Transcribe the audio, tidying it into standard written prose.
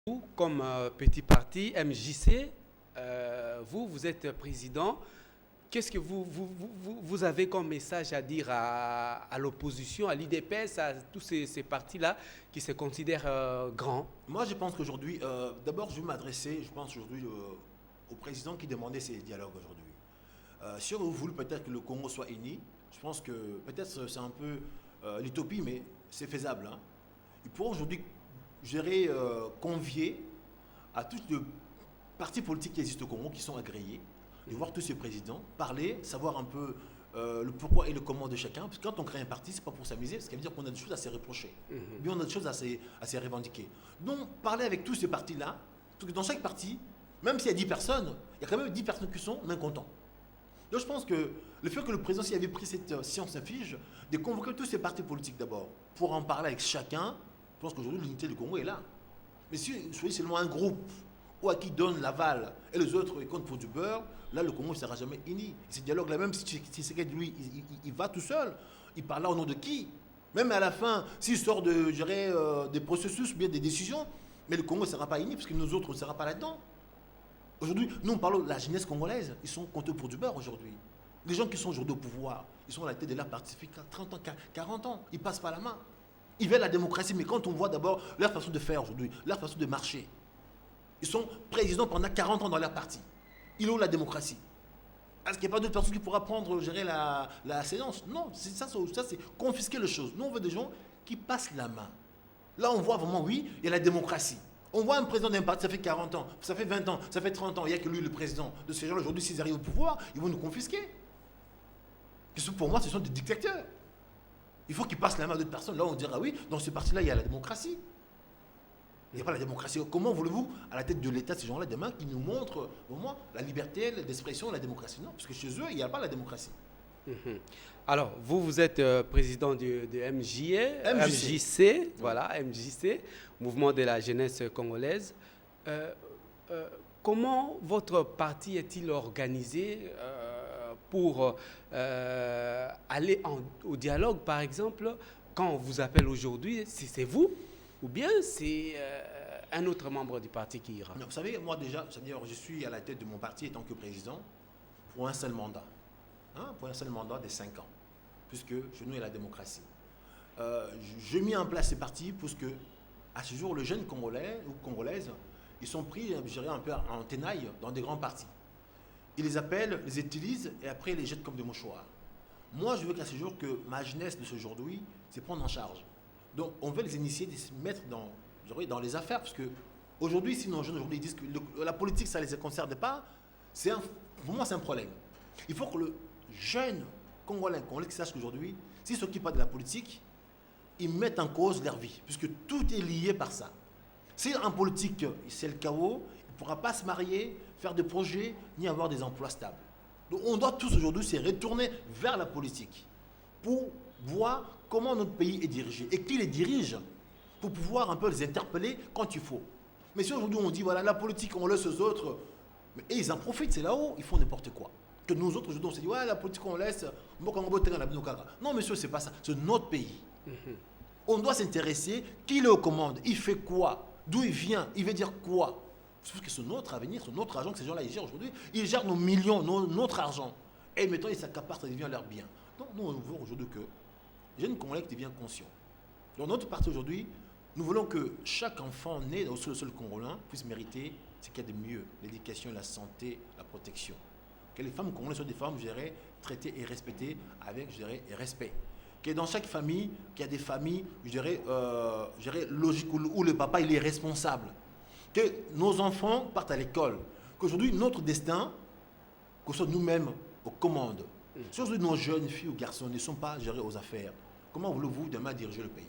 Vous, comme petit parti MJC, vous êtes président. Qu'est-ce que vous avez comme message à dire à l'opposition, à l'IDPS, à tous ces partis-là qui se considèrent grands? Moi, je pense qu'aujourd'hui, d'abord, je vais m'adresser, je pense aujourd'hui, au président qui demandait ces dialogues aujourd'hui. Si on voulait peut-être que le Congo soit uni, je pense que peut-être c'est un peu l'utopie, mais c'est faisable. Hein. Il pourrait aujourd'hui gérer, convier à tous les partis politiques qui existent au Congo, qui sont agréés, de voir tous ces présidents, parler, savoir un peu le pourquoi et le comment de chacun. Parce que quand on crée un parti, c'est pas pour s'amuser, parce que ça veut dire qu'on a des choses à se reprocher. Bien, on a des choses à se revendiquer. Donc, parler avec tous ces partis-là, parce que dans chaque parti, même s'il y a 10 personnes, il y a quand même 10 personnes qui sont mécontents. Donc, je pense que le fait que le président, s'il avait pris cette science affiche, de convoquer tous ces partis politiques d'abord, pour en parler avec chacun, je pense qu'aujourd'hui, l'unité du Congo est là. Mais si vous choisissez seulement un groupe, ou à qui donne l'aval, et les autres, ils comptent pour du beurre, là, le Congo ne sera jamais uni. Et ce dialogue-là, même si lui, il va tout seul, il parle là au nom de qui? Même à la fin, s'il sort de, des processus, bien des décisions, mais le Congo ne sera pas uni, parce que nous autres, on ne sera pas là-dedans. Aujourd'hui, nous, on parle de la jeunesse congolaise. Ils sont comptés pour du beurre aujourd'hui. Les gens qui sont aujourd'hui au pouvoir, ils sont à la tête de leur parti depuis 30 ans, 40 ans. Ils passent par la main. Ils veulent la démocratie, mais quand on voit d'abord leur façon de faire aujourd'hui, leur façon de marcher, ils sont présidents pendant 40 ans dans leur parti. Ils ont la démocratie. Est-ce qu'il n'y a pas d'autres personnes qui pourra prendre, gérer la séance? Non, ça c'est confisquer les choses. Nous, on veut des gens qui passent la main. Là, on voit vraiment, oui, il y a la démocratie. On voit un président d'un parti, ça fait 40 ans, ça fait 20 ans, ça fait 30 ans, il n'y a que lui, le président de ces gens-là. Aujourd'hui, s'ils arrivent au pouvoir, ils vont nous confisquer. Parce que pour moi, ce sont des dictateurs. Il faut qu'ils passent la main à d'autres personnes. Là, on dira, oui, dans ce parti-là, il y a la démocratie. Il n'y a pas la démocratie. Comment voulez-vous, à la tête de l'État, ces gens-là, demain, qui nous montrent, au moins, la liberté d'expression, la démocratie? Non, parce que chez eux, il n'y a pas la démocratie. Alors, vous êtes président de MJC, voilà, MJC, Mouvement de la jeunesse congolaise. Comment votre parti est-il organisé pour aller au dialogue, par exemple, quand on vous appelle aujourd'hui, c'est vous ou bien c'est un autre membre du parti qui ira? Non, vous savez, moi déjà, je suis à la tête de mon parti en tant que président pour un seul mandat. Hein, pour un seul mandat de 5 ans, puisque chez nous, il y a la démocratie. Je mis en place ces partis parce que, à ce jour, les jeunes Congolais ou Congolaises, ils sont pris, je dirais, un peu en tenaille dans des grands partis. Ils les appellent, les utilisent et après, ils les jettent comme des mouchoirs. Moi, je veux qu'à ce jour, que ma jeunesse de ce jour-là, c'est prendre en charge. Donc, on veut les initier, de se mettre dans les affaires, parce que aujourd'hui, si nos jeunes aujourd'hui disent que la politique, ça ne les concerne pas, pour moi, c'est un problème. Il faut que le jeune Congolais qui sache qu'aujourd'hui, s'ils ne s'occupent pas de la politique, ils mettent en cause leur vie, puisque tout est lié par ça. Si en politique, c'est le chaos, il ne pourra pas se marier, faire des projets, ni avoir des emplois stables. Donc on doit tous aujourd'hui se retourner vers la politique pour voir comment notre pays est dirigé et qui les dirige pour pouvoir un peu les interpeller quand il faut. Mais si aujourd'hui on dit, voilà, la politique, on laisse aux autres, et ils en profitent, c'est là-haut, ils font n'importe quoi. Que nous autres, aujourd'hui, on se dit, ouais, la politique, on laisse, non, monsieur, c'est pas ça, c'est notre pays. On doit s'intéresser, qui est aux commandes, il fait quoi, d'où il vient, il veut dire quoi. Parce que c'est notre avenir, c'est notre argent que ces gens-là, ils gèrent aujourd'hui. Ils gèrent nos millions, notre argent. Et maintenant, ils s'accaparent, ça devient leur bien. Donc, nous, on veut aujourd'hui que les jeunes Congolais deviennent conscients. Dans notre parti aujourd'hui, nous voulons que chaque enfant né au sol congolais puisse mériter ce qu'il y a de mieux, l'éducation, la santé, la protection. Que les femmes congolaises soient des femmes, je dirais, traitées et respectées avec, je dirais, respect. Que dans chaque famille, qu'il y a des familles, je dirais, logiques, où le papa, il est responsable. Que nos enfants partent à l'école. Qu'aujourd'hui, notre destin, que ce soit nous-mêmes aux commandes. Si aujourd'hui, nos jeunes filles ou garçons ne sont pas gérés aux affaires, comment voulez-vous demain diriger le pays?